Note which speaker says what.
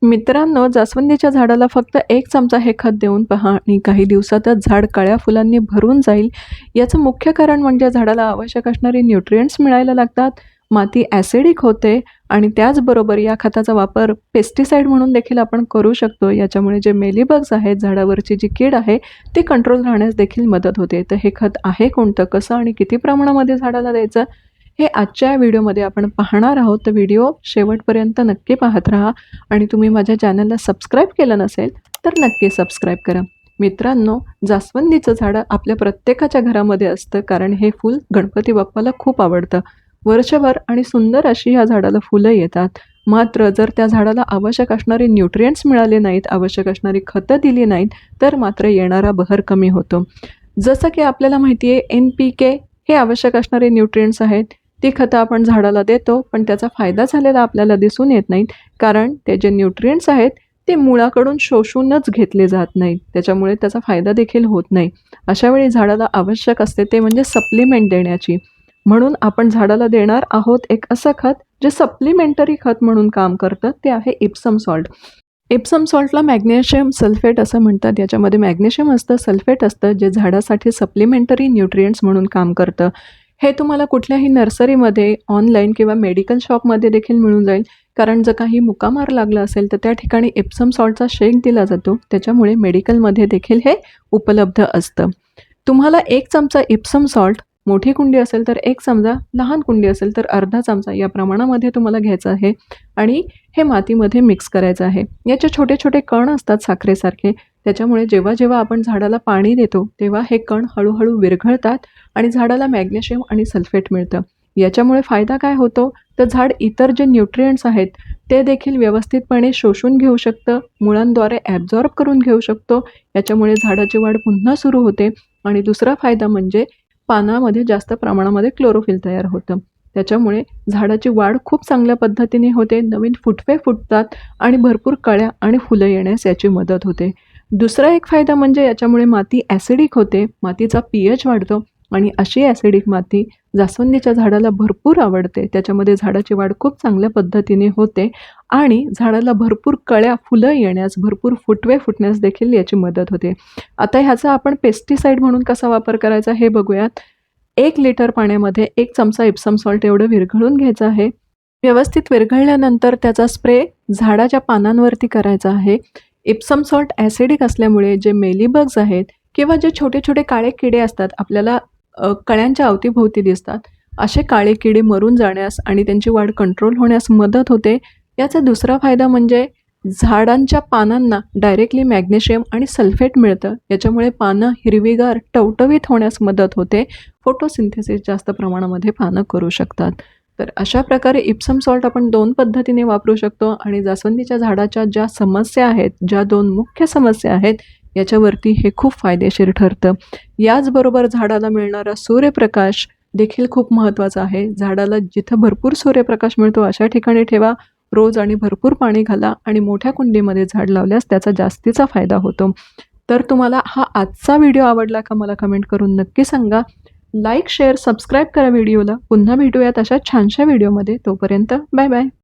Speaker 1: मित्रांनो, जास्वंदीच्या झाडाला फक्त 1 चमचा हे खत देऊन पहा आणि काही दिवसातच झाड कळ्या फुलांनी भरून जाईल. याचं मुख्य कारण म्हणजे झाडाला आवश्यक असणारे न्यूट्रिएंट्स मिळायला लागतात, माती ॲसिडिक होते आणि त्याचबरोबर या खताचा वापर पेस्टिसाइड म्हणून देखील आपण करू शकतो. याच्यामुळे जे मेलीबग्स आहेत, झाडावरची जी कीड आहे, ती कंट्रोल राहण्यास देखील मदत होते. तर हे खत आहे कोणतं, कसं आणि किती प्रमाणामध्ये झाडाला द्यायचं, हे आजच्या व्हिडिओमध्ये आपण पाहणार आहोत. तर व्हिडिओ शेवटपर्यंत नक्की पाहत राहा आणि तुम्ही माझ्या चॅनलला सबस्क्राईब केलं नसेल तर नक्की सबस्क्राईब करा. मित्रांनो, जास्वंदीचं झाड आपल्या प्रत्येकाच्या घरामध्ये असतं, कारण हे फूल गणपती बाप्पाला खूप आवडतं. वर्षभर आणि सुंदर अशी या झाडाला फुलं येतात. मात्र जर त्या झाडाला आवश्यक असणारे न्यूट्रिएंट्स मिळाले नाहीत, आवश्यक असणारी खतं दिली नाहीत, तर मात्र येणारा बहर कमी होतो. जसं की आपल्याला माहिती आहे, NPK हे आवश्यक असणारे न्यूट्रिएंट्स आहेत. ती खतं आपण झाडाला देतो, पण त्याचा फायदा झालेला आपल्याला दिसून येत नाहीत, कारण ते जे न्यूट्रिएंट्स आहेत ते मुळाकडून शोषूनच घेतले जात नाहीत. त्याच्यामुळे त्याचा फायदा देखील होत नाही. अशा वेळी झाडाला आवश्यक असते ते म्हणजे सप्लिमेंट देण्याची. म्हणून आपण झाडाला देणार आहोत एक असं खत जे सप्लिमेंटरी खत म्हणून काम करतं, ते आहे इप्सम सॉल्ट. इप्सम सॉल्टला मॅग्नेशियम सल्फेट असं म्हणतात. याच्यामध्ये मॅग्नेशियम असतं, सल्फेट असतं, जे झाडासाठी सप्लिमेंटरी न्यूट्रिएंट्स म्हणून काम करतं. हे तुम्हाला कुठल्याही नर्सरीमध्ये, ऑनलाईन किंवा मेडिकल शॉपमध्ये देखील मिळून जाईल. कारण जर काही मुकामार लागला असेल तर त्या ठिकाणी इप्सम सॉल्टचा शेक दिला जातो. त्याच्यामुळे मेडिकलमध्ये देखील हे उपलब्ध असतं. तुम्हाला 1 चमचा इप्सम सॉल्ट, मोठी कुंडी असेल तर 1 चमचा, लहान कुंडी असेल तर अर्धा चमचा या प्रमाणामध्ये तुम्हाला घ्यायचं आहे आणि हे मातीमध्ये मिक्स करायचं आहे. याचे छोटे छोटे कण असतात साखरेसारखे. त्याच्यामुळे जेव्हा जेव्हा आपण झाडाला पाणी देतो तेव्हा हे कण हळूहळू विरघळतात आणि झाडाला मॅग्नेशियम आणि सल्फेट मिळतं. याच्यामुळे फायदा काय होतो, तर झाड इतर जे न्यूट्रिएंट्स आहेत ते देखील व्यवस्थितपणे शोषून घेऊ शकतं, मुळांद्वारे ॲब्झॉर्ब करून घेऊ शकतो. याच्यामुळे झाडाची वाढ पुन्हा सुरू होते आणि दुसरा फायदा म्हणजे पानामध्ये जास्त प्रमाणामध्ये क्लोरोफिल तयार होतं. त्याच्यामुळे झाडाची वाढ खूप चांगल्या पद्धतीने होते, नवीन फुटवे फुटतात आणि भरपूर कळ्या आणि फुलं येण्यास याची मदत होते. दुसरा एक फायदा म्हणजे याच्यामुळे माती ॲसिडिक होते, मातीचा pH वाढतो आणि अशी ॲसिडिक माती जास्वंदीच्या झाडाला भरपूर आवडते. त्याच्यामध्ये झाडाची वाढ खूप चांगल्या पद्धतीने होते आणि झाडाला भरपूर कळ्या, फुलं येण्यास, भरपूर फुटवे फुटण्यास देखील याची मदत होते. आता ह्याचा आपण पेस्टिसाइड म्हणून कसा वापर करायचा हे बघूयात. 1 लिटर पाण्यामध्ये 1 चमचा इप्सम सॉल्ट एवढं विरघळून घ्यायचं आहे. व्यवस्थित विरघळल्यानंतर त्याचा स्प्रे झाडाच्या पानांवरती करायचा आहे. इप्सम सॉल्ट ॲसिडिक असल्यामुळे जे मेलीबग्स आहेत किंवा जे छोटे छोटे काळे किडे असतात आपल्याला कळ्यांच्या अवतीभोवती दिसतात, असे काळे किडे मरून जाण्यास आणि त्यांची वाढ कंट्रोल होण्यास मदत होते. याचा दुसरा फायदा म्हणजे झाडांच्या पानांना डायरेक्टली मॅग्नेशियम आणि सल्फेट मिळतं. याच्यामुळे पानं हिरवीगार, टवटवीत होण्यास मदत होते. फोटोसिंथेसिस जास्त प्रमाणामध्ये पानं करू शकतात. तर अशा प्रकारे इप्सम सॉल्ट आपण 2 पद्धतीने वापरू शकतो आणि जास्वंदीच्या झाडाच्या ज्या समस्या आहेत, ज्या 2 मुख्य समस्या आहेत, याच्यावरती हे खूप फायदेशीर ठरतं. याचबरोबर झाडाला मिळणारा सूर्यप्रकाश देखील खूप महत्त्वाचा आहे. झाडाला जिथं भरपूर सूर्यप्रकाश मिळतो अशा ठिकाणी ठेवा, रोज आणि भरपूर पाणी घाला आणि मोठ्या कुंडीमध्ये झाड लावल्यास त्याचा जास्तीचा फायदा होतो. तर तुम्हाला हा आजचा व्हिडिओ आवडला का मला कमेंट करून नक्की सांगा. लाईक, शेअर, सबस्क्राईब करा व्हिडिओला. पुन्हा भेटूयात अशा छानशा व्हिडिओमध्ये. तोपर्यंत बाय बाय.